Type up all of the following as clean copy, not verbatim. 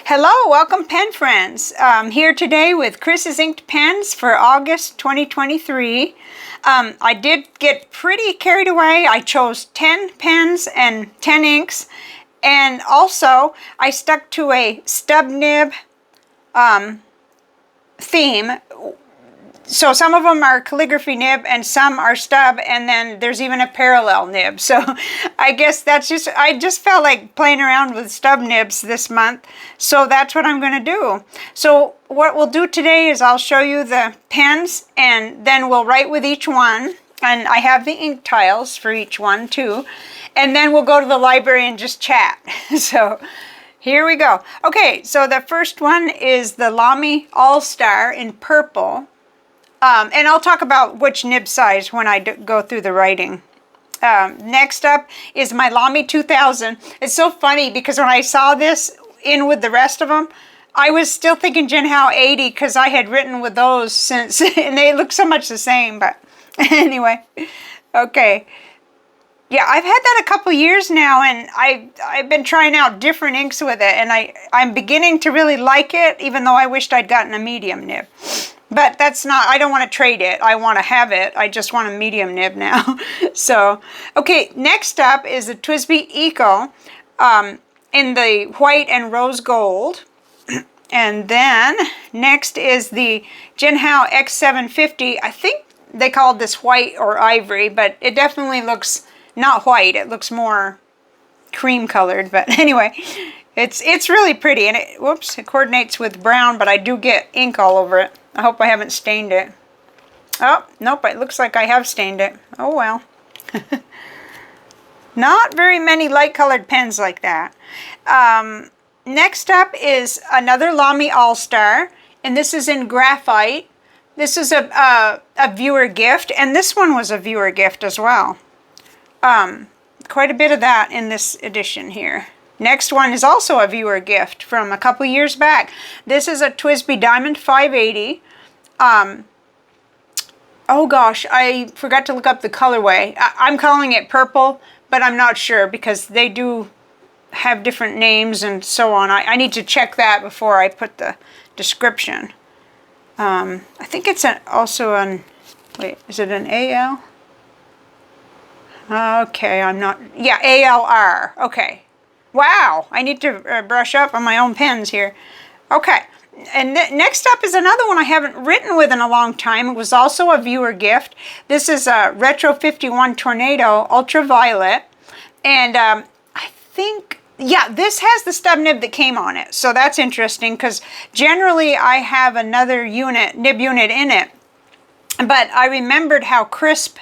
Hello, welcome pen friends. Here today with Chris's inked pens for August 2023. I did get pretty carried away. I chose 10 pens and 10 inks, and also I stuck to a stub nib theme. So some of them are calligraphy nib and some are stub, and then there's even a parallel nib. So I guess I just felt like playing around with stub nibs this month. So that's what I'm going to do. So what we'll do today is I'll show you the pens, and then we'll write with each one. And I have the ink tiles for each one too. And then we'll go to the library and just chat. So here we go. Okay, so the first one is the Lamy Al-Star in purple. And I'll talk about which nib size when I go through the writing. Next up is my Lamy 2000. It's so funny because when I saw this in with the rest of them, I was still thinking Jinhao 80 because I had written with those since, and they look so much the same, but anyway. Okay. Yeah, I've had that a couple years now, and I've been trying out different inks with it, and I'm beginning to really like it, even though I wished I'd gotten a medium nib. But that's not, I don't want to trade it. I want to have it. I just want a medium nib now. So, okay, next up is the TWSBI Eco in the white and rose gold. And then next is the Jinhao X750. I think they called this white or ivory, but it definitely looks not white. It looks more cream colored, but anyway. It's really pretty, and it coordinates with brown, but I do get ink all over it. I hope I haven't stained it. Oh, nope, it looks like I have stained it. Oh well. Not very many light-colored pens like that. Next up is another Lamy Al-Star, and this is in graphite. This is a viewer gift, and this one was a viewer gift as well. Quite a bit of that in this edition here. Next one is also a viewer gift from a couple years back. This is a TWSBI Diamond 580. Oh gosh, I forgot to look up the colorway. I'm calling it purple, but I'm not sure because they do have different names and so on. I need to check that before I put the description. I think it's also an, wait, is it an AL? Okay, I'm not, yeah, ALR, okay. Wow, I need to brush up on my own pens here. Okay, and next up is another one I haven't written with in a long time. It was also a viewer gift. This is a Retro 51 Tornado Ultraviolet. And I think, yeah, this has the stub nib that came on it. So that's interesting because generally I have another nib unit in it. But I remembered how crisp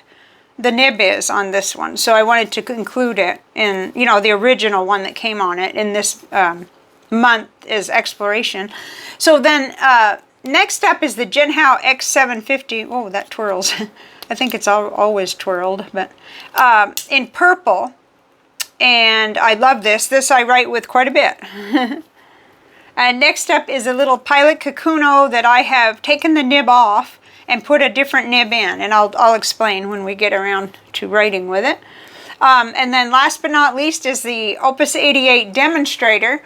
the nib is on this one, so I wanted to include it in, you know, the original one that came on it in this month is exploration. So then next up is the Jinhao X750. Oh, that twirls. I think it's always twirled, but in purple, and I love this. This I write with quite a bit. And next up is a little Pilot Kakuno that I have taken the nib off and put a different nib in, and I'll explain when we get around to writing with it. And then last but not least is the Opus 88 Demonstrator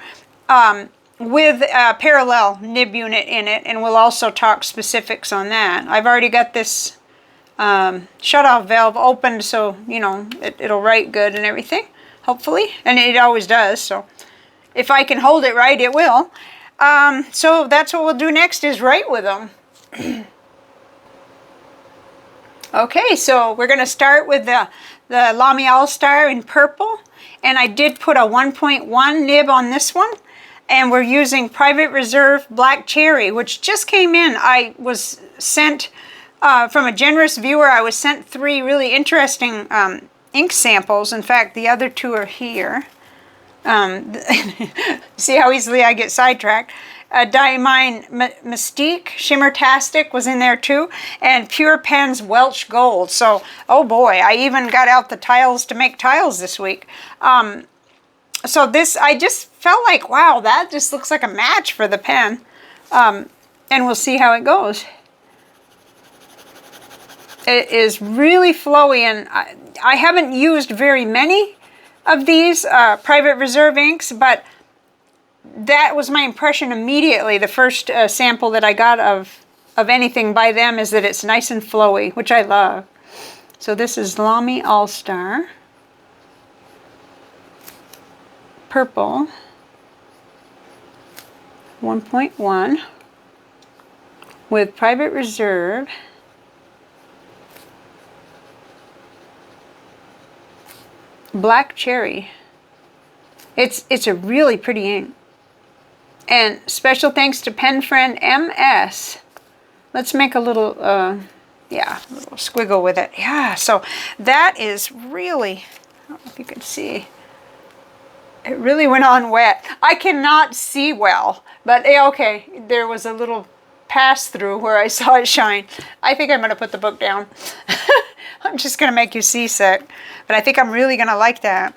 with a parallel nib unit in it, and we'll also talk specifics on that. I've already got this shutoff valve opened, so you know it'll write good and everything, hopefully, and it always does. So if I can hold it right, it will. So that's what we'll do next, is write with them. Okay, so we're going to start with the Lamy Al-Star in purple, and I did put a 1.1 nib on this one, and we're using Private Reserve Black Cherry, which just came in. I was sent, from a generous viewer, I was sent 3 really interesting ink samples. In fact, the other 2 are here. See how easily I get sidetracked. Diamine Mystique, Shimmertastic was in there too, and Pure Pen's Welsh Gold. So, oh boy, I even got out the tiles to make tiles this week. So this, I just felt like, wow, that just looks like a match for the pen. And we'll see how it goes. It is really flowy, and I haven't used very many of these Private Reserve inks, but that was my impression immediately. The first sample that I got of anything by them is that it's nice and flowy, which I love. So this is Lamy Al-Star Purple 1.1 with Private Reserve. Black Cherry. It's a really pretty ink. And special thanks to pen friend MS. Let's make a little, yeah, a little squiggle with it. Yeah, so that is really, I don't know if you can see. It really went on wet. I cannot see well, but okay, there was a little pass through where I saw it shine. I think I'm going to put the book down. I'm just going to make you seasick, but I think I'm really going to like that.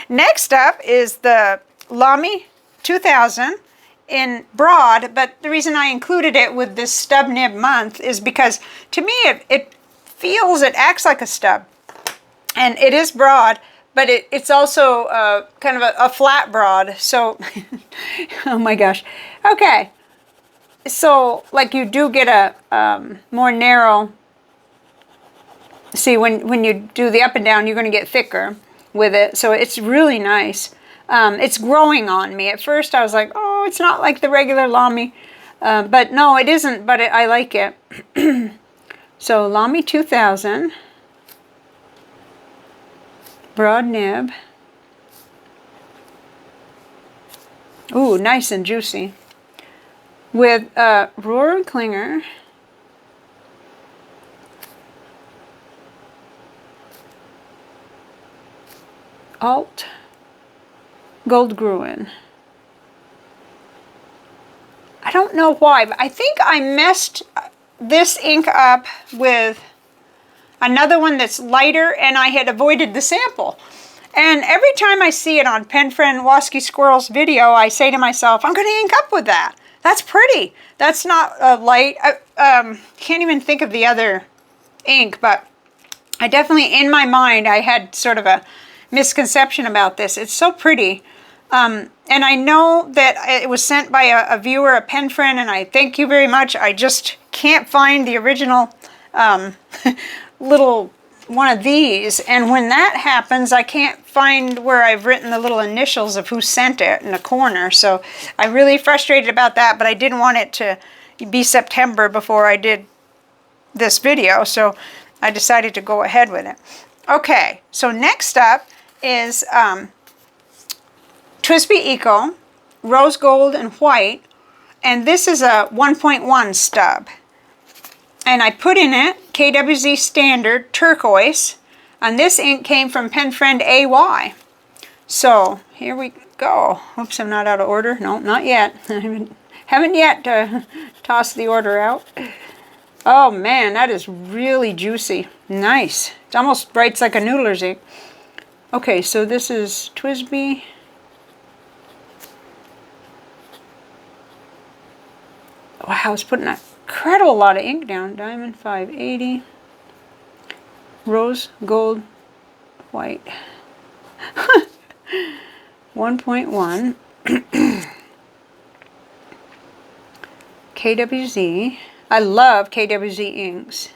Next up is the Lamy 2000 in broad, but the reason I included it with this stub nib month is because to me it acts like a stub, and it is broad, but it's also kind of a flat broad. So, oh my gosh. Okay. So, like you do get a more narrow, see when you do the up and down, you're going to get thicker with it. So it's really nice. It's growing on me. At first I was like, oh, it's not like the regular Lamy. But no, it isn't, but I like it. So Lamy 2000. Broad nib. Ooh, nice and juicy. With Rohrer Klingner Alt Goldgrun. I don't know why, but I think I messed this ink up with another one that's lighter, and I had avoided the sample. And every time I see it on Pen Friend Wasky Squirrel's video, I say to myself, I'm going to ink up with that. That's pretty. That's not light. I can't even think of the other ink, but I definitely, in my mind, I had sort of a misconception about this. It's so pretty. And I know that it was sent by a viewer, a pen friend, and I thank you very much. I just can't find the original little one of these, and when that happens, I can't find where I've written the little initials of who sent it in the corner. So I'm really frustrated about that, but I didn't want it to be September before I did this video, so I decided to go ahead with it. Okay, so next up is TWSBI Eco, Rose Gold and White, and this is a 1.1 stub. And I put in it KWZ Standard Turquoise, and this ink came from Pen Friend AY. So here we go. Oops, I'm not out of order. No, not yet. haven't yet tossed the order out. Oh man, that is really juicy. Nice. It almost writes like a noodler's ink. Okay, so this is TWSBI. Wow, I was putting an incredible lot of ink down. Diamond 580. Rose Gold White. 1.1. KWZ. I love KWZ inks.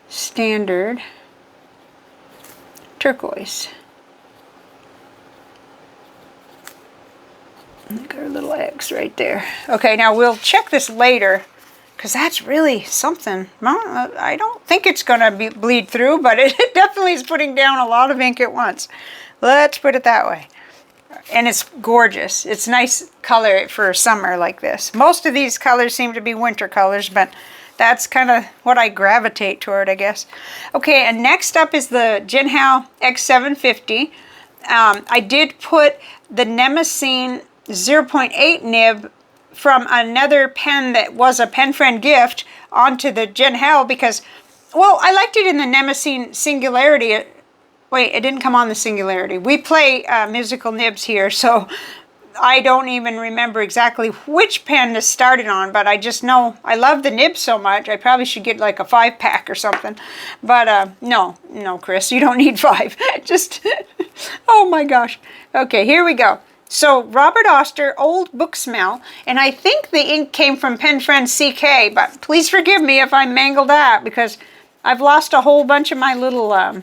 Standard. Turquoise. Got our little X right there. Okay, now we'll check this later, because that's really something. Well, I don't think it's going to bleed through, but it definitely is putting down a lot of ink at once. Let's put it that way. And it's gorgeous. It's nice color for summer like this. Most of these colors seem to be winter colors, but that's kind of what I gravitate toward, I guess. Okay, and next up is the Jinhao X750. I did put the Nemesine 0.8 nib from another pen that was a Pen Friend gift onto the Jinhao because, well, I liked it in the Nemesine Singularity. Wait, it didn't come on the Singularity. We play musical nibs here, so I don't even remember exactly which pen this started on, but I just know I love the nib so much. I probably should get like a 5-pack or something. But no, Chris, you don't need 5. Just, oh my gosh. Okay, here we go. So Robert Oster, Old Book Smell, and I think the ink came from Pen Friend CK, but please forgive me if I mangled that because I've lost a whole bunch of my little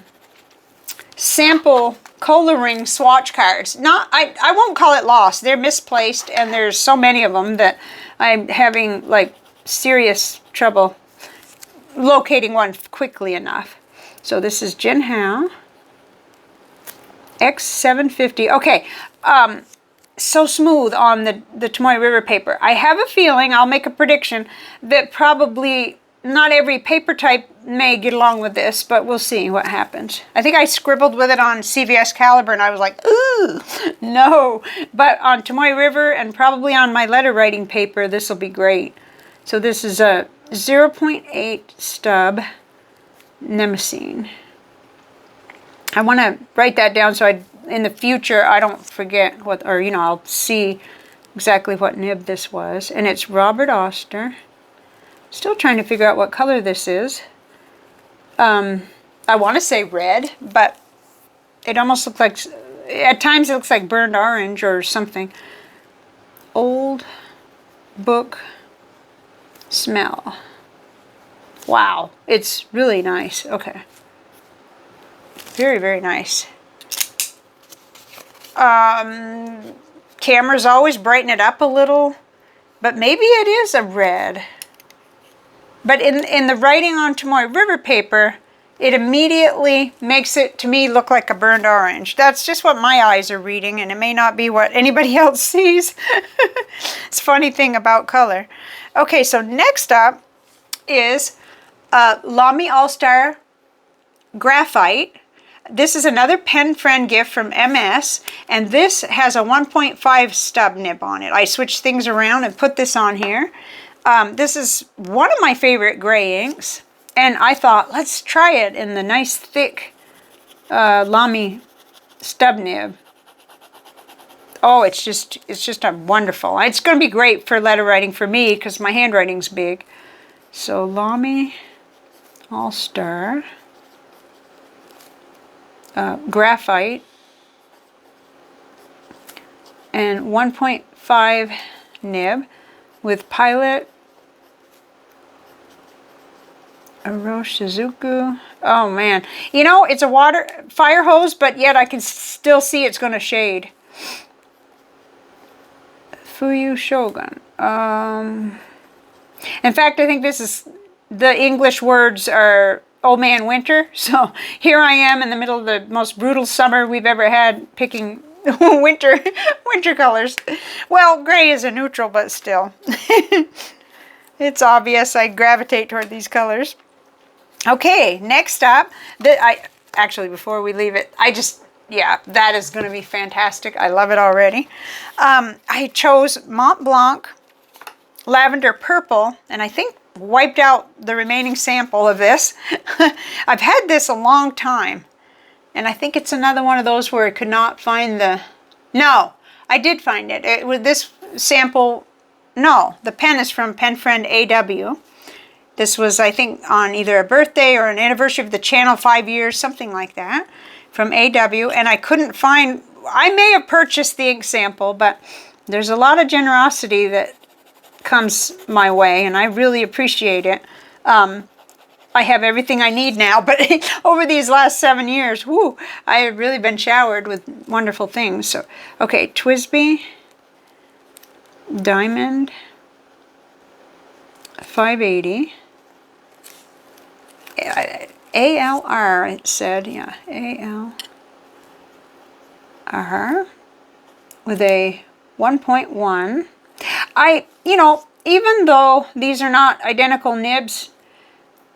sample coloring swatch cards. I won't call it lost. They're misplaced, and there's so many of them that I'm having like serious trouble locating one quickly enough. So this is Jinhao X750. Okay, so smooth on the Tomoe River paper. I have a feeling, I'll make a prediction, that probably not every paper type may get along with this, but we'll see what happens. I think I scribbled with it on CVS Caliber and I was like, ooh, no. But on Tomoe River and probably on my letter writing paper, this will be great. So this is a 0.8 stub Nemesine. I want to write that down so in the future I don't forget what, or you know, I'll see exactly what nib this was. And it's Robert Oster. Still trying to figure out what color this is. I want to say red, but it almost looks like, at times it looks like burned orange or something. Old Book Smell. Wow, it's really nice. Okay. Very, very nice. Cameras always brighten it up a little, but maybe it is a red. But in the writing on Tomoe River paper, it immediately makes it, to me, look like a burned orange. That's just what my eyes are reading, and it may not be what anybody else sees. It's a funny thing about color. Okay, so next up is Lamy Al-Star Graphite. This is another Pen Friend gift from MS, and this has a 1.5 stub nib on it. I switched things around and put this on here. This is one of my favorite gray inks, and I thought, let's try it in the nice thick Lamy stub nib. Oh, it's just a wonderful. It's going to be great for letter writing for me because my handwriting's big. So Lamy Al-Star Graphite and 1.5 nib with Pilot Aroshizuku. Oh man, you know, it's a fire hose, but yet I can still see it's going to shade. Fuyu Shogun. In fact, I think this is, the English words are Old Man Winter. So here I am in the middle of the most brutal summer we've ever had, picking winter colors. Well, gray is a neutral, but still. It's obvious I gravitate toward these colors. Okay, next up, actually before we leave it, yeah, that is going to be fantastic. I love it already. I chose Mont Blanc Lavender Purple, and I think wiped out the remaining sample of this. I've had this a long time, and I think it's another one of those where I could not find the... No, I did find it. With this sample, no, the pen is from Pen Friend AW. This was, I think, on either a birthday or an anniversary of the channel, 5 years, something like that, from AW, and I couldn't find... I may have purchased the ink sample, but there's a lot of generosity that comes my way, and I really appreciate it. I have everything I need now, but over these last 7 years, whoo, I have really been showered with wonderful things. So, okay, TWSBI Diamond 580 ALR, it said, yeah, ALR with a 1.1. You know, even though these are not identical nibs,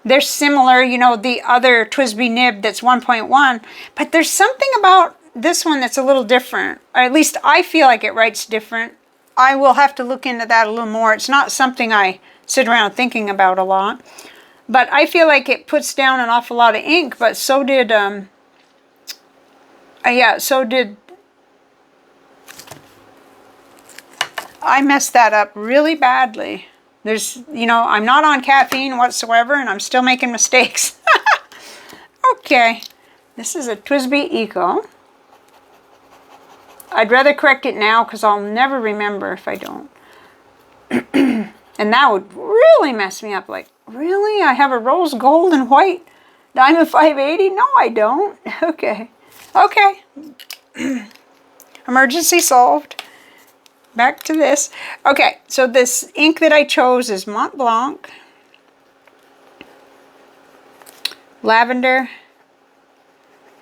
they're similar, you know, the other TWSBI nib that's 1.1, but there's something about this one that's a little different. Or at least I feel like it writes different. I will have to look into that a little more. It's not something I sit around thinking about a lot, but I feel like it puts down an awful lot of ink, but so did, I messed that up really badly. There's, you know, I'm not on caffeine whatsoever, and I'm still making mistakes. Okay, this is a TWSBI Eco. I'd rather correct it now because I'll never remember if I don't. And that would really mess me up. Like, really? I have a rose gold and white diamond 580? No, I don't. Okay. Okay. Emergency solved. Back to this. Okay, so this ink that I chose is Mont Blanc, Lavender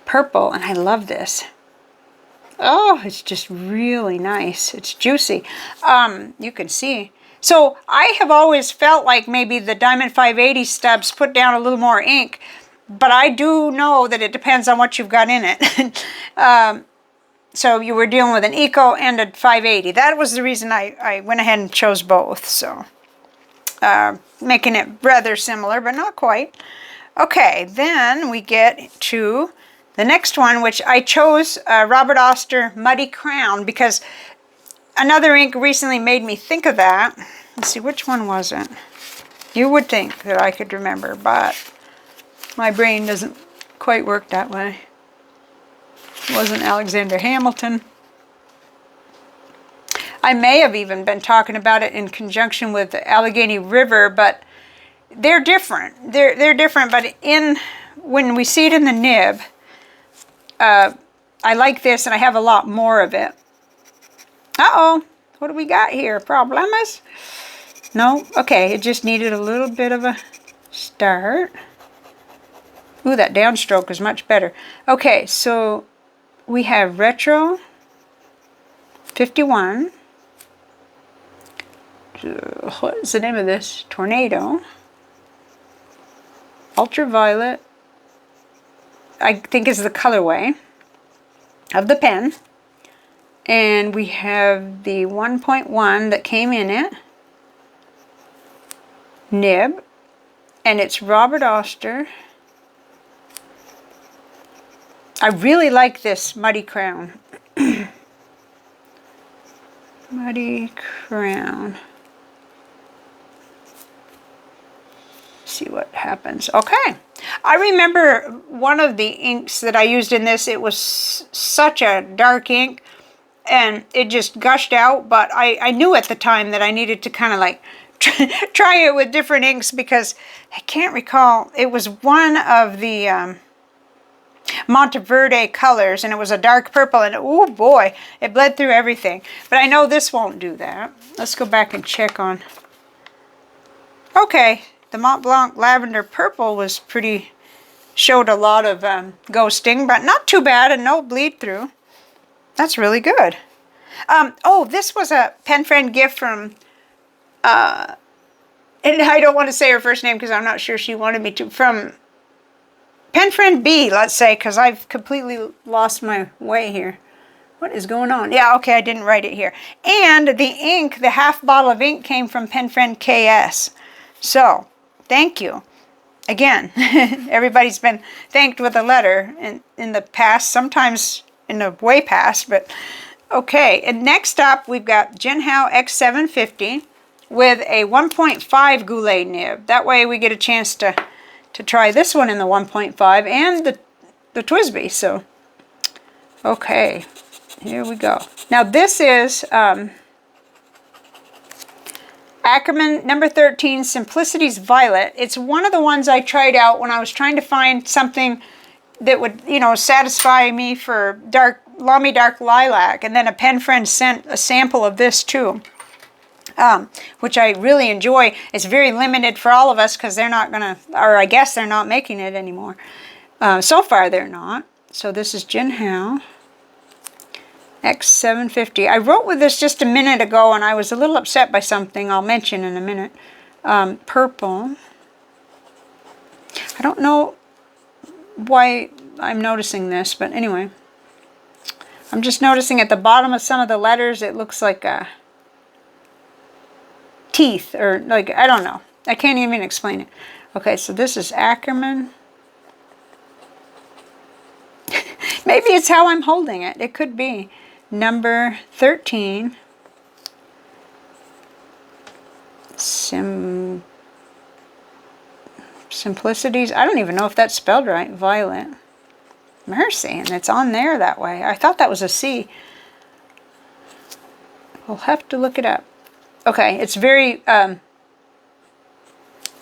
Purple, and I love this. Oh, it's just really nice. It's juicy. You can see. So I have always felt like maybe the Diamond 580 stubs put down a little more ink, but I do know that it depends on what you've got in it. So you were dealing with an Eco and a 580. That was the reason I went ahead and chose both. So making it rather similar, but not quite. Okay, then we get to the next one, which I chose Robert Oster Muddy Crown because another ink recently made me think of that. Let's see, which one was it? You would think that I could remember, but my brain doesn't quite work that way. It wasn't Alexander Hamilton. I may have even been talking about it in conjunction with the Allegheny River, but they're different. They're different, but when we see it in the nib, I like this, and I have a lot more of it. Uh-oh, what do we got here? Problemas? No? Okay, it just needed a little bit of a start. Ooh, that downstroke is much better. Okay, so we have Retro 51. What is the name of this? Tornado. Ultraviolet, I think is the colorway of the pen. And we have the 1.1 that came in it. Nib. And it's Robert Oster. I really like this Muddy Crown. Muddy Crown. See what happens. Okay. I remember one of the inks that I used in this, it was such a dark ink and it just gushed out, but I knew at the time that I needed to kind of like try it with different inks because I can't recall. It was one of the Monteverde colors and it was a dark purple and oh boy, it bled through everything. But I know this won't do that. Let's go back and check on. Okay. The Mont Blanc Lavender Purple was showed a lot of ghosting, but not too bad and no bleed through. That's really good. Oh, this was a pen friend gift from, and I don't want to say her first name because I'm not sure she wanted me to, from pen friend B, let's say, because I've completely lost my way here. What is going on? Yeah, okay, I didn't write it here. And the ink, the half bottle of ink came from pen friend KS. So, thank you. Again, everybody's been thanked with a letter in the past, sometimes in the way past, but okay. And next up, we've got Jinhao X750 with a 1.5 Goulet nib. That way we get a chance to try this one in the 1.5 and the TWSBI. So, okay, here we go. Now this is Ackerman number 13 Simplicity's Violet. It's one of the ones I tried out when I was trying to find something that would, you know, satisfy me for Lamy Dark Lilac. And then a pen friend sent a sample of this too, which I really enjoy. It's very limited for all of us because they're not going to, or I guess they're not making it anymore. So far they're not. So this is Jinhao X750. I wrote with this just a minute ago and I was a little upset by something I'll mention in a minute. Purple. I don't know why I'm noticing this, but anyway. I'm just noticing at the bottom of some of the letters it looks like teeth or like, I don't know. I can't even explain it. Okay, so this is Ackerman. Maybe it's how I'm holding it. It could be. Number 13, Simplicities. I don't even know if that's spelled right. Violet. Mercy, and it's on there that way. I thought that was a C. I'll have to look it up. Okay, it's very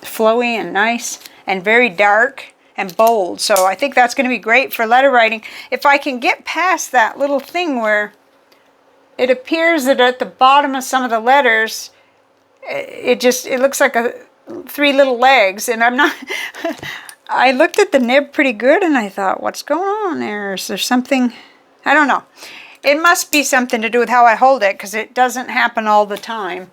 flowy and nice and very dark and bold. So I think that's going to be great for letter writing. If I can get past that little thing where it appears that at the bottom of some of the letters, it looks like three little legs, and I'm not, I looked at the nib pretty good and I thought, what's going on there? Is there something, I don't know. It must be something to do with how I hold it, because it doesn't happen all the time.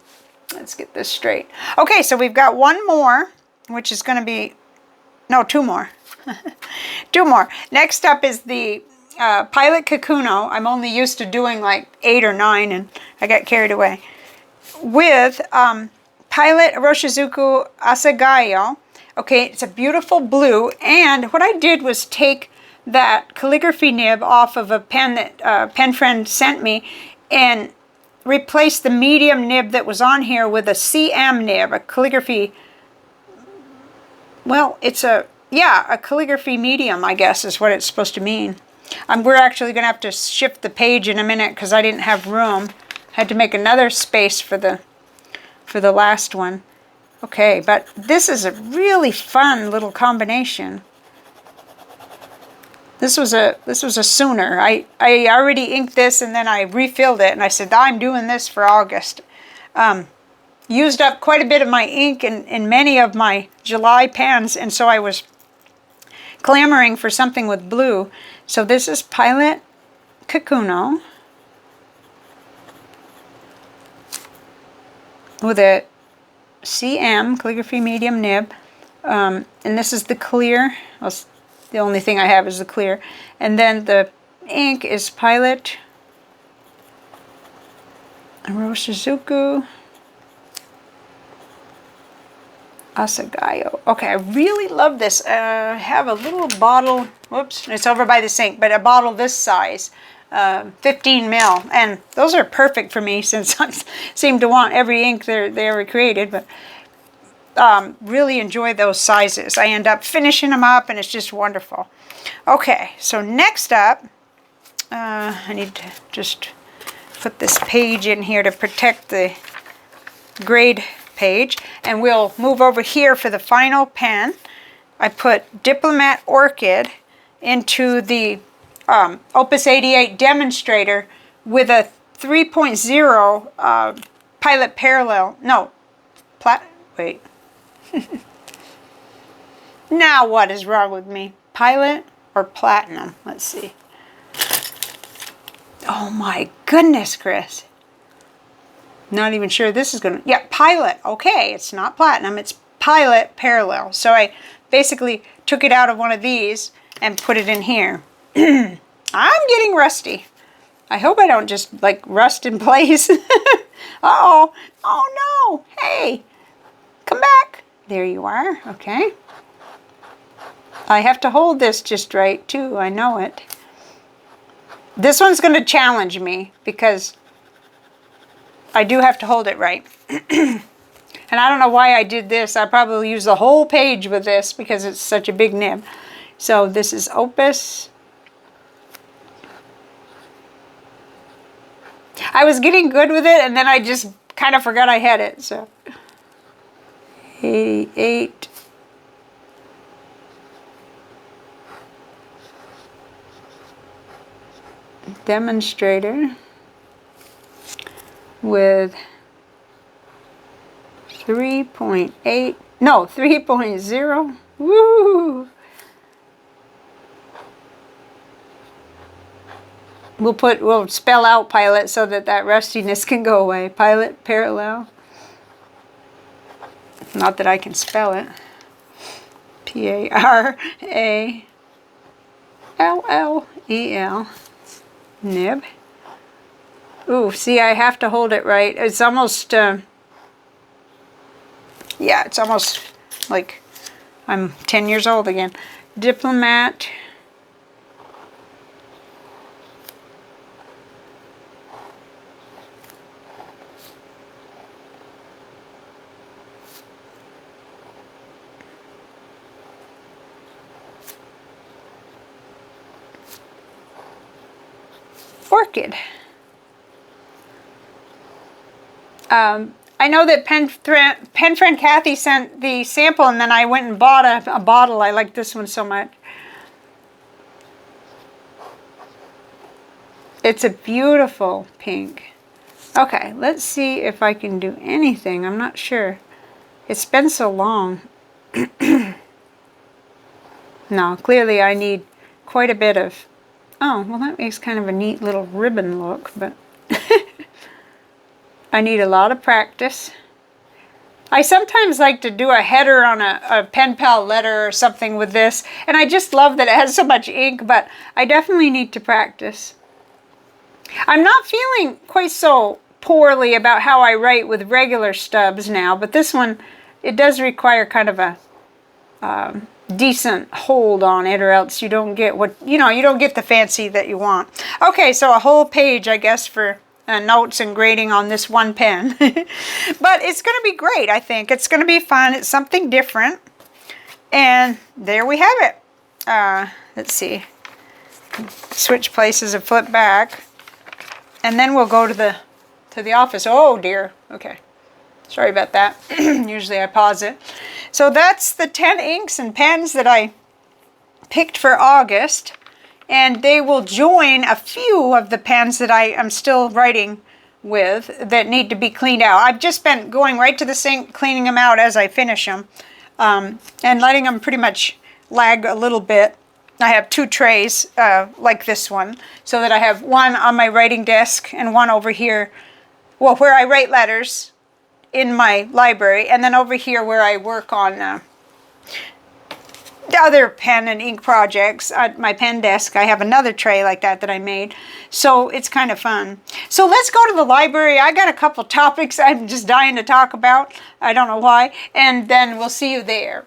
Let's get this straight. Okay, so we've got one more, which is going to be, no, two more. Two more. Next up is the Pilot Kakuno. I'm only used to doing like 8 or 9, and I got carried away. With Pilot Roshizuku Asagayo. Okay, it's a beautiful blue, and what I did was take that calligraphy nib off of a pen that pen friend sent me and replace the medium nib that was on here with a CM nib, a calligraphy, well, it's a calligraphy medium, I guess is what it's supposed to mean. We're actually going to have to shift the page in a minute because I didn't have room. Had to make another space for the last one. Okay, but this is a really fun little combination. This was a sooner. I already inked this and then I refilled it and I said, I'm doing this for August. Used up quite a bit of my ink in many of my July pens, and so I was clamoring for something with blue. So this is Pilot Kakuno with a CM calligraphy medium nib, and this is the clear. Well, the only thing I have is the clear. And then the ink is Pilot Roshizuku Asagayo. Okay, I really love this. I have a little bottle. Whoops, it's over by the sink, but a bottle this size, 15 mil. And those are perfect for me since I seem to want every ink they ever created. But really enjoy those sizes. I end up finishing them up and it's just wonderful. Okay, so next up, I need to just put this page in here to protect the grade page, and we'll move over here for the final pen. I put Diplomat Orchid into the Opus 88 demonstrator with a 3.0 Pilot Parallel. No, wait. Now what is wrong with me? Pilot or Platinum? Let's see. Oh my goodness, Chris. Not even sure this is going to... Yeah, Pilot. Okay, it's not Platinum. It's Pilot Parallel. So I basically took it out of one of these and put it in here. I'm getting rusty. I hope I don't just like rust in place. Uh-oh. Oh no. Hey, come back. There you are. Okay. I have to hold this just right too. I know it. This one's going to challenge me because I do have to hold it right. And I don't know why I did this. I probably use the whole page with this because it's such a big nib. So this is Opus. I was getting good with it and then I just kind of forgot I had it. So 88. Demonstrator with 3.8, no, 3.0. Woo! We'll spell out Pilot so that rustiness can go away. Pilot Parallel. Not that I can spell it. P-A-R-A-L-L-E-L. Nib. Ooh, see, I have to hold it right. It's almost, yeah, it's almost like I'm 10 years old again. Diplomat. Orchid. I know that pen friend Kathy sent the sample, and then I went and bought a bottle. I like this one so much. It's a beautiful pink. Okay, let's see if I can do anything. I'm not sure. It's been so long. No, clearly I need quite a bit of... Oh, well, that makes kind of a neat little ribbon look, but I need a lot of practice. I sometimes like to do a header on a pen pal letter or something with this, and I just love that it has so much ink, but I definitely need to practice. I'm not feeling quite so poorly about how I write with regular stubs now, but this one, it does require kind of a decent hold on it, or else you don't get what, you don't get the fancy that you want. Okay, so a whole page, I guess, for notes and grading on this one pen. But it's going to be great, I think. It's going to be fun. It's something different. And there we have it. Let's see. Switch places and flip back. And then we'll go to the office. Oh, dear. Okay. Sorry about that. Usually I pause it. So that's the 10 inks and pens that I picked for August. And they will join a few of the pens that I am still writing with that need to be cleaned out. I've just been going right to the sink, cleaning them out as I finish them, and letting them pretty much lag a little bit. I have 2 trays like this one, so that I have one on my writing desk and one over here, well, where I write letters in my library, and then over here where I work on the other pen and ink projects. At my pen desk, I have another tray like that I made. So it's kind of fun. So let's go to the library. I got a couple topics I'm just dying to talk about. I don't know why. And then we'll see you there.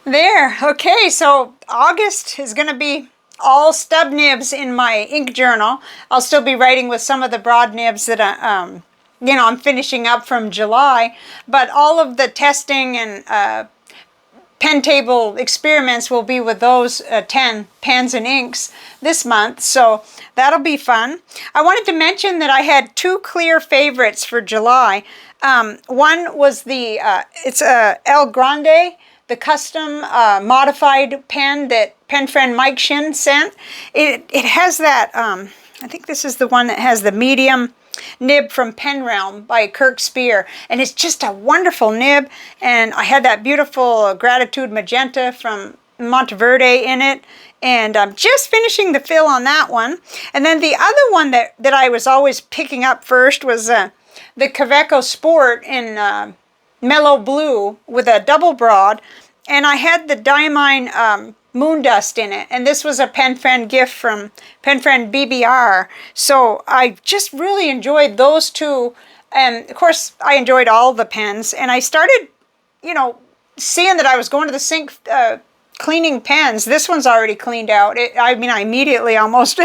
There. Okay, so August is going to be all stub nibs in my ink journal. I'll still be writing with some of the broad nibs that I'm finishing up from July, but all of the testing and pen table experiments will be with those 10 pens and inks this month, so that'll be fun. I wanted to mention that I had 2 clear favorites for July. One was the, it's El Grande, the custom modified pen that pen friend Mike Shin sent. It has that, I think this is the one that has the medium nib from Pen Realm by Kirk Spear, and it's just a wonderful nib. And I had that beautiful Gratitude Magenta from Monteverde in it, and I'm just finishing the fill on that one. And then the other one that I was always picking up first was the Kaweco Sport in mellow blue with a double broad, and I had the Diamine Moon Dust in it, and this was a pen friend gift from pen friend BBR. So I just really enjoyed those 2, and of course I enjoyed all the pens. And I started, seeing that I was going to the sink cleaning pens. This one's already cleaned out. I immediately almost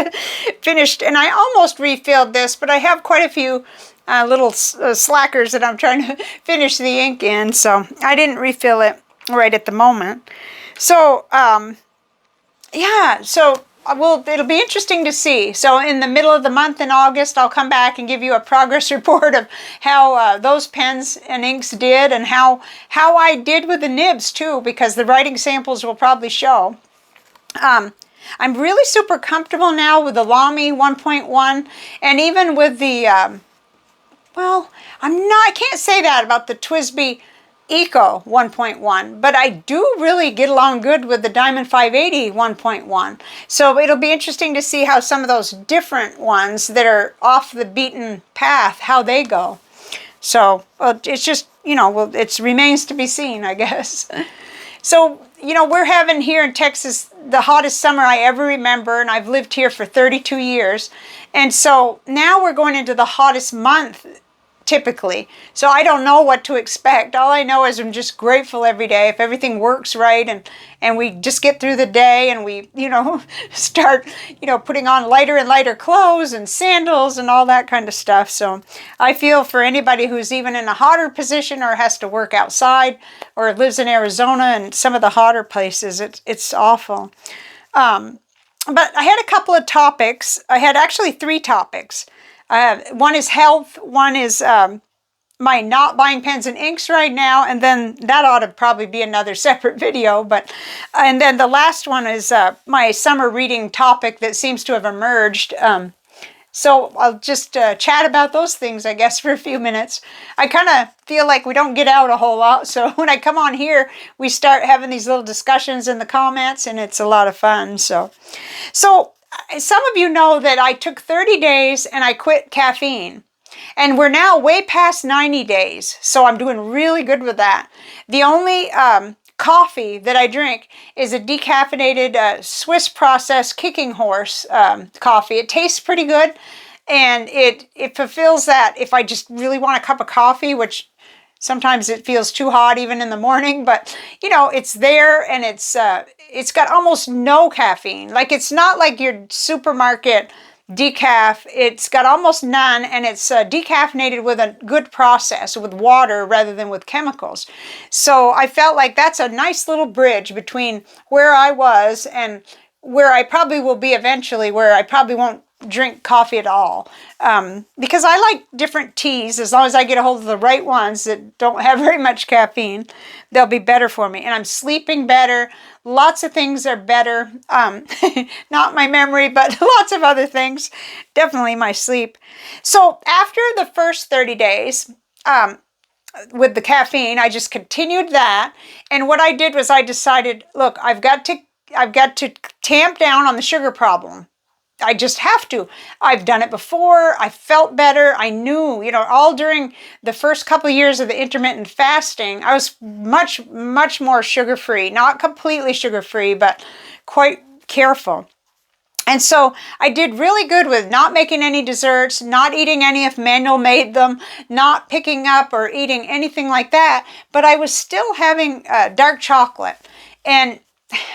finished, and I almost refilled this, but I have quite a few little slackers that I'm trying to finish the ink in, so I didn't refill it right at the moment. So, yeah, so it'll be interesting to see. So in the middle of the month in August, I'll come back and give you a progress report of how those pens and inks did, and how I did with the nibs too, because the writing samples will probably show. I'm really super comfortable now with the Lamy 1.1, and even with the, well, I can't say that about the TWSBI Eco 1.1, but I do really get along good with the Diamond 580 1.1. So it'll be interesting to see how some of those different ones that are off the beaten path, how they go. So it's just, it remains to be seen, I guess. So, we're having here in Texas the hottest summer I ever remember, and I've lived here for 32 years. And so now we're going into the hottest month, typically. So I don't know what to expect. All I know is I'm just grateful every day if everything works right, and we just get through the day, and we, start, putting on lighter and lighter clothes and sandals and all that kind of stuff. So I feel for anybody who's even in a hotter position or has to work outside or lives in Arizona and some of the hotter places, it's awful. but I had a couple of topics. I had actually 3 topics. One is health, one is my not buying pens and inks right now, and then that ought to probably be another separate video. But and then the last one is my summer reading topic that seems to have emerged. So I'll just chat about those things, I guess, for a few minutes. I kind of feel like we don't get out a whole lot, so when I come on here, we start having these little discussions in the comments, and it's a lot of fun. So some of you know that I took 30 days and I quit caffeine. And we're now way past 90 days, so I'm doing really good with that. The only coffee that I drink is a decaffeinated Swiss process kicking horse coffee. It tastes pretty good, and it fulfills that if I just really want a cup of coffee, which sometimes it feels too hot even in the morning, but you know, it's there, and it's got almost no caffeine. Like, it's not like your supermarket decaf. It's got almost none, and it's decaffeinated with a good process with water rather than with chemicals. So I felt like that's a nice little bridge between where I was and where I probably will be eventually, where I probably won't drink coffee at all, because I like different teas. As long as I get a hold of the right ones that don't have very much caffeine, they'll be better for me. And I'm sleeping better. Lots of things are better. Not my memory, but lots of other things. Definitely my sleep. So after the first 30 days, with the caffeine, I just continued that. And what I did was I decided, look, I've got to tamp down on the sugar problem. I just have to. I've done it before. I felt better. I knew, you know, all during the first couple of years of the intermittent fasting, I was much, much more sugar-free. Not completely sugar-free, but quite careful. And so I did really good with not making any desserts, not eating any if Manuel made them, not picking up or eating anything like that. But I was still having dark chocolate. And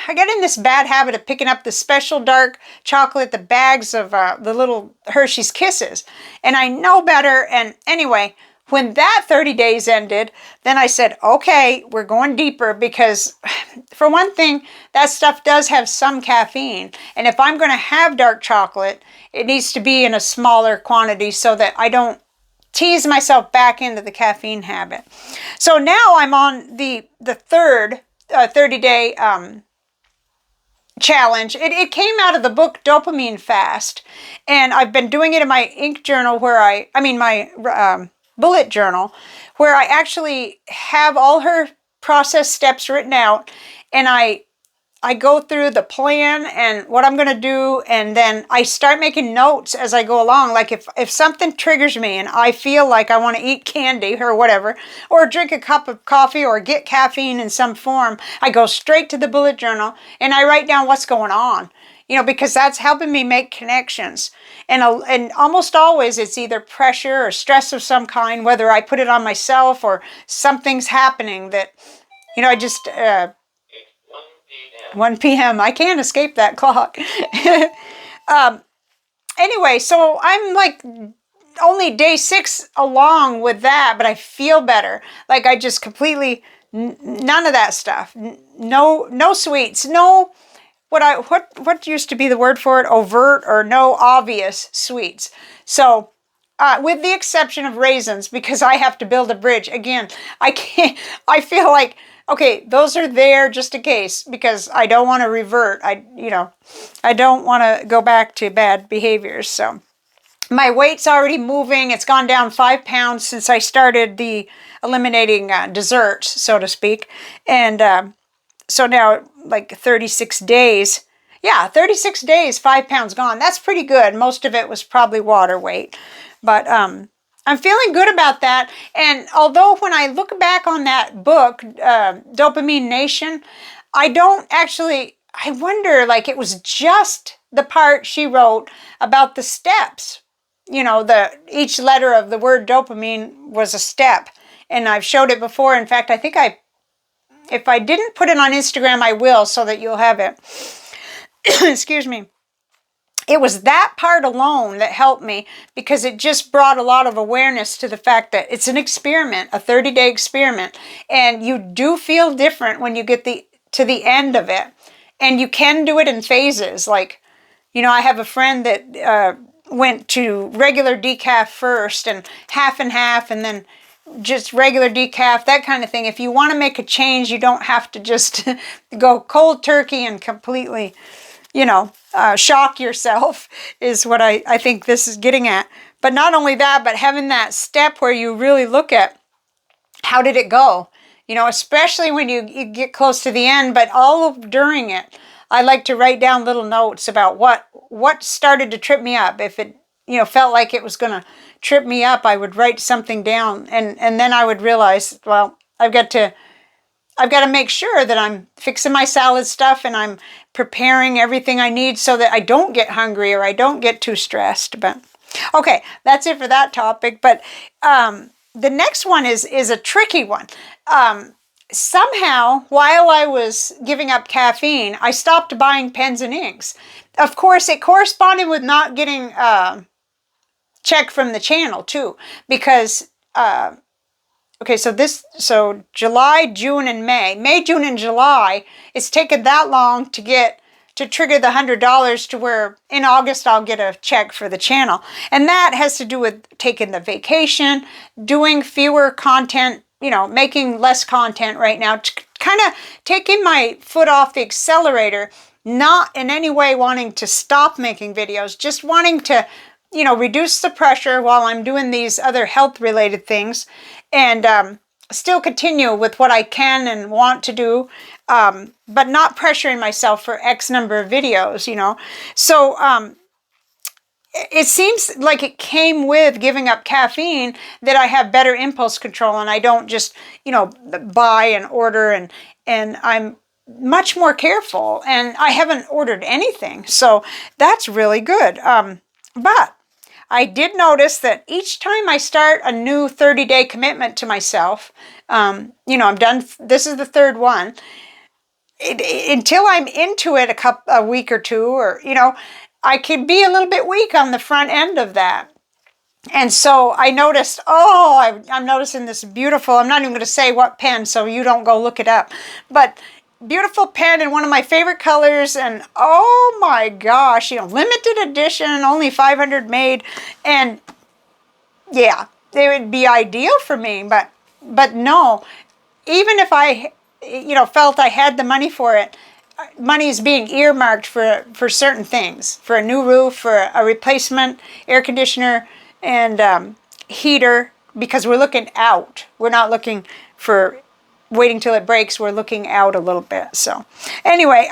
I got in this bad habit of picking up the special dark chocolate, the bags of the little Hershey's Kisses. And I know better. And anyway, when that 30 days ended, then I said, okay, we're going deeper, because for one thing, that stuff does have some caffeine. And if I'm going to have dark chocolate, it needs to be in a smaller quantity so that I don't tease myself back into the caffeine habit. So now I'm on the third 30-day challenge. It came out of the book Dopamine Fast, and I've been doing it in my ink journal my bullet journal, where I actually have all her process steps written out, and I go through the plan and what I'm going to do, and then I start making notes as I go along. Like if something triggers me and I feel like I want to eat candy or whatever, or drink a cup of coffee or get caffeine in some form, I go straight to the bullet journal and I write down what's going on. You know, because that's helping me make connections. And almost always it's either pressure or stress of some kind, whether I put it on myself or something's happening that, you know, I just... 1 p.m. I can't escape that clock. Anyway, so I'm like only day 6 along with that, but I feel better. Like I just completely, none of that stuff. No sweets. No, what used to be the word for it? Overt or no obvious sweets. So, with the exception of raisins, because I have to build a bridge. Again, I feel like, okay, those are there just in case, because I don't want to revert. I don't want to go back to bad behaviors. So my weight's already moving. It's gone down 5 pounds since I started the eliminating desserts, so to speak. And so now, like 36 days. Yeah, 36 days, 5 pounds gone. That's pretty good. Most of it was probably water weight. But I'm feeling good about that. And although when I look back on that book, Dopamine Nation, I wonder, like, it was just the part she wrote about the steps. You know, each letter of the word dopamine was a step. And I've showed it before. In fact, I think if I didn't put it on Instagram, I will, so that you'll have it. Excuse me. It was that part alone that helped me, because it just brought a lot of awareness to the fact that it's an experiment, a 30-day experiment, and you do feel different when you get to the end of it. And you can do it in phases. Like You know, I have a friend that went to regular decaf first and half, and then just regular decaf, that kind of thing. If you want to make a change, you don't have to just go cold turkey and completely, you know, shock yourself is what I think this is getting at. But not only that, but having that step where you really look at how did it go? You know, especially when you get close to the end, but during it, I like to write down little notes about what started to trip me up. If it, you know, felt like it was going to trip me up, I would write something down, and then I would realize, well, I've got to make sure that I'm fixing my salad stuff and I'm preparing everything I need so that I don't get hungry or I don't get too stressed. But okay, that's it for that topic. But the next one is a tricky one. Somehow, while I was giving up caffeine, I stopped buying pens and inks. Of course, it corresponded with not getting check from the channel too, because okay, so July, June, and May, June, and July, it's taken that long to trigger the $100 to where in August I'll get a check for the channel. And that has to do with taking the vacation, doing fewer content, you know, making less content right now, kind of taking my foot off the accelerator, not in any way wanting to stop making videos, just wanting to, you know, reduce the pressure while I'm doing these other health related things, and still continue with what I can and want to do, but not pressuring myself for X number of videos, you know. So it seems like it came with giving up caffeine that I have better impulse control and I don't just, you know, buy and order, and I'm much more careful, and I haven't ordered anything. So that's really good. But I did notice that each time I start a new 30-day commitment to myself, you know, I'm done. This is the third one. Until I'm into it a week or two, or, you know, I could be a little bit weak on the front end of that. And so I noticed, I'm noticing this beautiful, I'm not even going to say what pen so you don't go look it up, but beautiful pen in one of my favorite colors, and oh my gosh, you know, limited edition, only 500 made, and yeah, it would be ideal for me, but no, even if I, you know, felt I had the money for it, money is being earmarked for certain things, for a new roof, for a replacement air conditioner and heater, because we're looking out. We're not looking for waiting till it breaks. We're looking out a little bit. So anyway,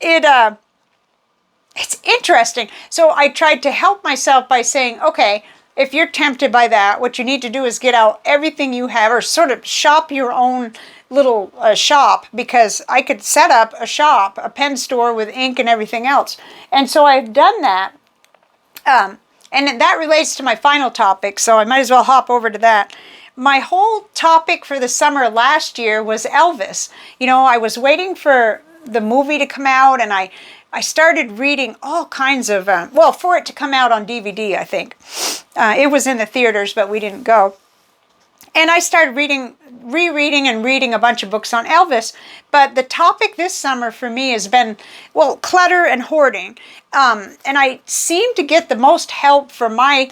it's interesting. So I tried to help myself by saying, okay, if you're tempted by that, what you need to do is get out everything you have, or sort of shop your own little shop, because I could set up a shop, a pen store with ink and everything else. And so I've done that. And that relates to my final topic, so I might as well hop over to that. My whole topic for the summer last year was Elvis. You know, I was waiting for the movie to come out, and I started reading all kinds of, for it to come out on DVD, I think. It was in the theaters, but we didn't go. And I started rereading and reading a bunch of books on Elvis. But the topic this summer for me has been, well, clutter and hoarding. And I seem to get the most help from my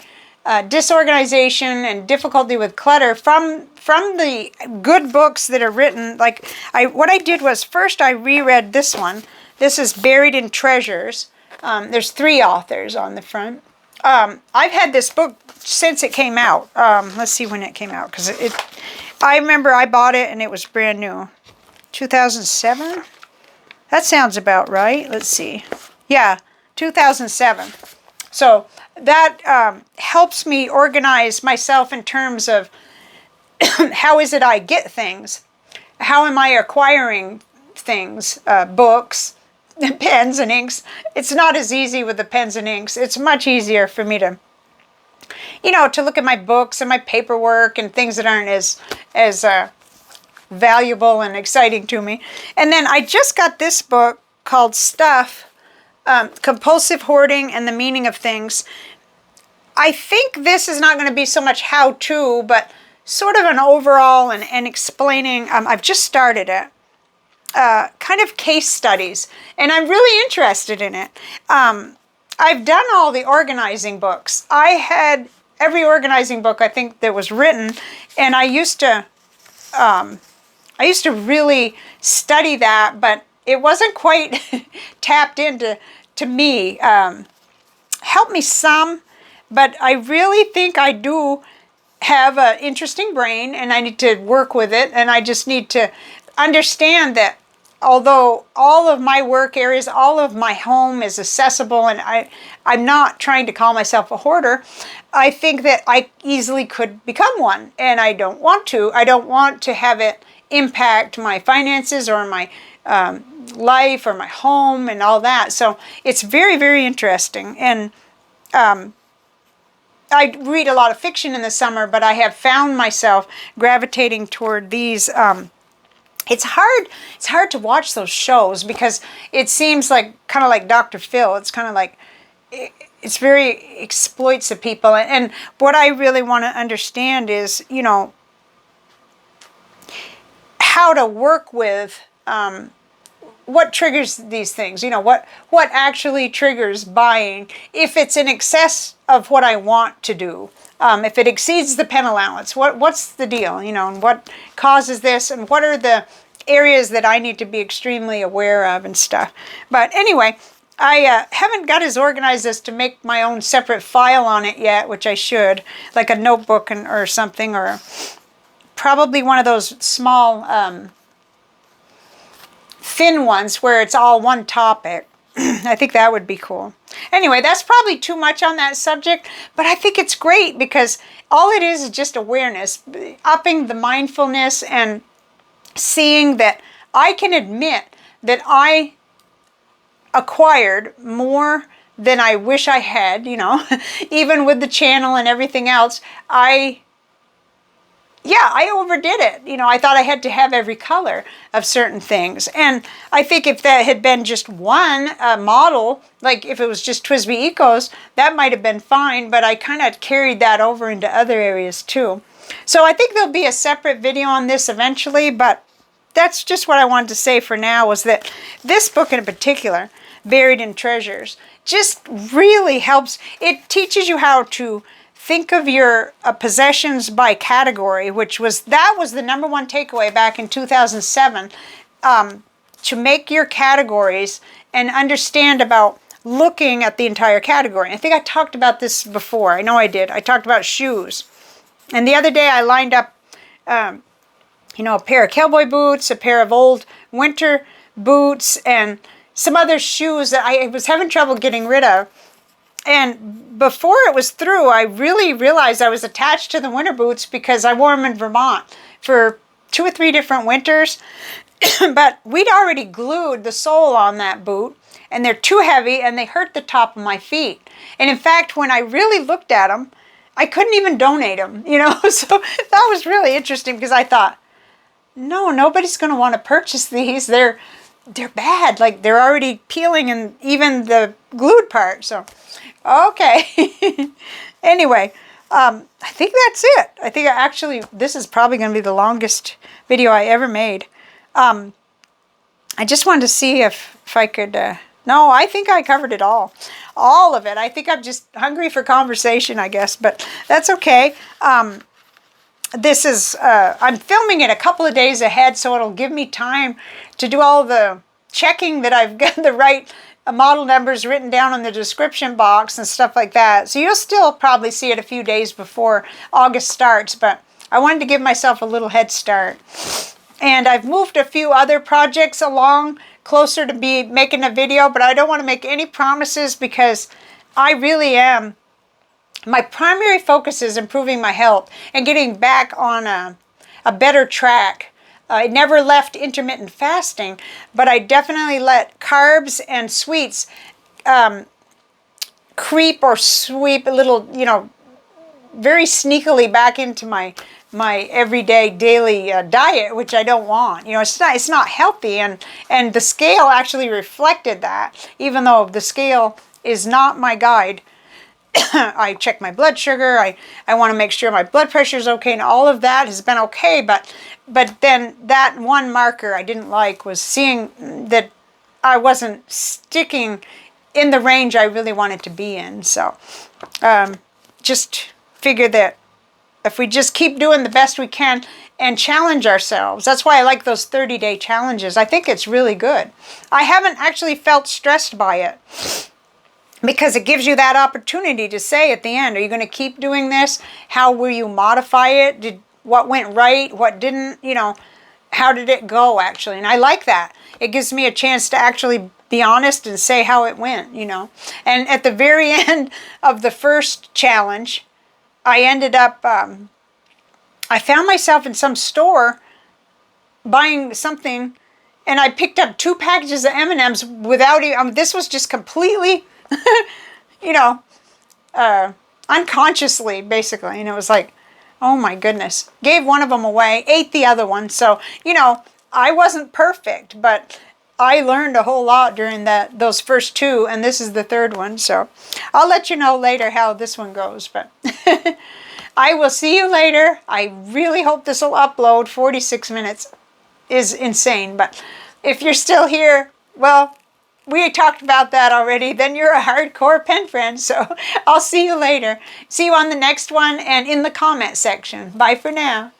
disorganization and difficulty with clutter from the good books that are written. Like, what I did was, first I reread this one. This is Buried in Treasures. There's 3 authors on the front. I've had this book since it came out. Let's see when it came out, because I remember I bought it and it was brand new. 2007? That sounds about right. Let's see. Yeah, 2007. So that helps me organize myself in terms of how is it I get things? How am I acquiring things? Books, pens and inks. It's not as easy with the pens and inks. It's much easier for me to, you know, to look at my books and my paperwork and things that aren't as valuable and exciting to me. And then I just got this book called Stuff, Compulsive Hoarding and the Meaning of Things. I think this is not going to be so much how-to, but sort of an overall and explaining. I've just started it. Kind of case studies, and I'm really interested in it. I've done all the organizing books. I had every organizing book I think that was written, and I used to really study that, but it wasn't quite tapped into me. Helped me some, but I really think I do have an interesting brain, and I need to work with it, and I just need to understand that although all of my work areas, all of my home is accessible, and I'm not trying to call myself a hoarder, I think that I easily could become one, and I don't want to. I don't want to have it impact my finances or my life or my home and all that. So it's very, very interesting. And I read a lot of fiction in the summer, but I have found myself gravitating toward these. It's hard to watch those shows because it seems like kind of like Dr. Phil. It's kind of like it's very exploits of people. And what I really want to understand is, you know, how to work with what triggers these things. You know, what actually triggers buying if it's in excess of what I want to do. If it exceeds the pen allowance, what's the deal? You know, and what causes this, and what are the areas that I need to be extremely aware of and stuff. But anyway, I haven't got as organized as to make my own separate file on it yet, which I should, like a notebook or something, or probably one of those small thin ones where it's all one topic. I think that would be cool. Anyway, that's probably too much on that subject, but I think it's great because all it is just awareness, upping the mindfulness and seeing that I can admit that I acquired more than I wish I had, you know, even with the channel and everything else. I overdid it. You know, I thought I had to have every color of certain things. And I think if that had been just one model, like if it was just TWSBI Ecos, that might have been fine, but I kind of carried that over into other areas too. So I think there'll be a separate video on this eventually, but that's just what I wanted to say for now, was that this book in particular, Buried in Treasures, just really helps. It teaches you how to think of your possessions by category, which was the #1 takeaway back in 2007, to make your categories and understand about looking at the entire category. I think I talked about this before. I know I did. I talked about shoes. And the other day I lined up, you know, a pair of cowboy boots, a pair of old winter boots, and some other shoes that I was having trouble getting rid of. And before it was through, I really realized I was attached to the winter boots because I wore them in Vermont for 2 or 3 different winters. But we'd already glued the sole on that boot, and they're too heavy and they hurt the top of my feet. And in fact, when I really looked at them, I couldn't even donate them, you know. So that was really interesting because I thought, no, nobody's going to want to purchase these. They're bad. Like, they're already peeling, and even the glued part. So, okay. Anyway, I think that's it. I think this is probably going to be the longest video I ever made. I just wanted to see if I could, no, I think I covered it all of it. I think I'm just hungry for conversation, I guess, but that's okay. This is, I'm filming it a couple of days ahead, so it'll give me time to do all the checking that I've got the right model numbers written down in the description box and stuff like that. So you'll still probably see it a few days before August starts, but I wanted to give myself a little head start. And I've moved a few other projects along closer to be making a video, but I don't want to make any promises because I really am. My primary focus is improving my health and getting back on a better track. I never left intermittent fasting, but I definitely let carbs and sweets creep or sweep a little, you know, very sneakily back into my everyday daily diet, which I don't want. You know, it's not healthy, and the scale actually reflected that, even though the scale is not my guide. I check my blood sugar. I want to make sure my blood pressure is okay, and all of that has been okay. But then that one marker I didn't like was seeing that I wasn't sticking in the range I really want it to be in. So just figure that if we just keep doing the best we can and challenge ourselves. That's why I like those 30-day challenges. I think it's really good. I haven't actually felt stressed by it because it gives you that opportunity to say at the end, are you going to keep doing this? How will you modify it? What went right? What didn't? You know, how did it go actually? And I like that. It gives me a chance to actually be honest and say how it went, you know. And at the very end of the first challenge, I ended up, I found myself in some store buying something, and I picked up 2 packages of M&Ms without even, this was just completely, you know, unconsciously, basically. And it was like, oh my goodness. Gave one of them away, ate the other one. So, you know, I wasn't perfect, but I learned a whole lot during those first 2, and this is the 3rd one. So I'll let you know later how this one goes, but I will see you later. I really hope this will upload. 46 minutes is insane, but if you're still here, well, we talked about that already. Then you're a hardcore pen friend, so I'll see you later. See you on the next one and in the comment section. Bye for now.